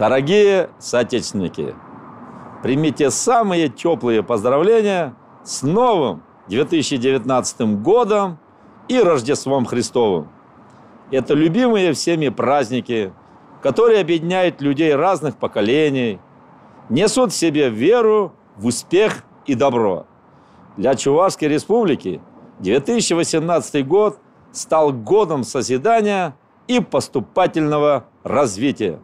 Дорогие соотечественники, примите самые теплые поздравления с новым 2019 годом и Рождеством Христовым. Это любимые всеми праздники, которые объединяют людей разных поколений, несут в себе веру в успех и добро. Для Чувашской Республики 2018 год стал годом созидания и поступательного развития.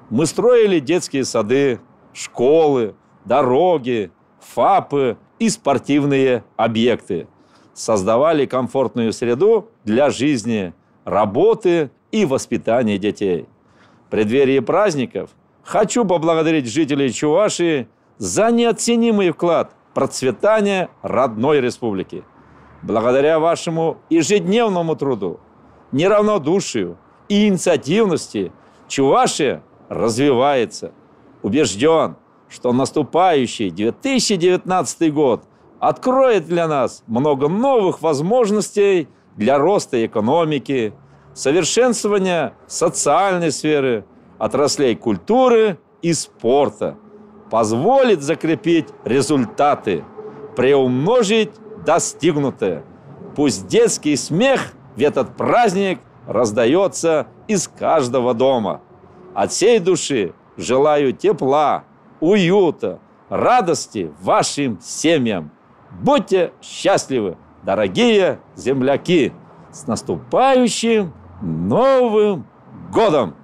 Мы строили детские сады, школы, дороги, ФАПы и спортивные объекты. Создавали комфортную среду для жизни, работы и воспитания детей. В преддверии праздников хочу поблагодарить жителей Чувашии за неоценимый вклад в процветание родной республики. Благодаря вашему ежедневному труду, неравнодушию и инициативности Чувашия развивается. Убежден, что наступающий 2019 год откроет для нас много новых возможностей для роста экономики, совершенствования социальной сферы, отраслей культуры и спорта, позволит закрепить результаты, приумножить достигнутое. Пусть детский смех в этот праздник раздается из каждого дома. От всей души желаю тепла, уюта, радости вашим семьям. Будьте счастливы, дорогие земляки! С наступающим Новым годом!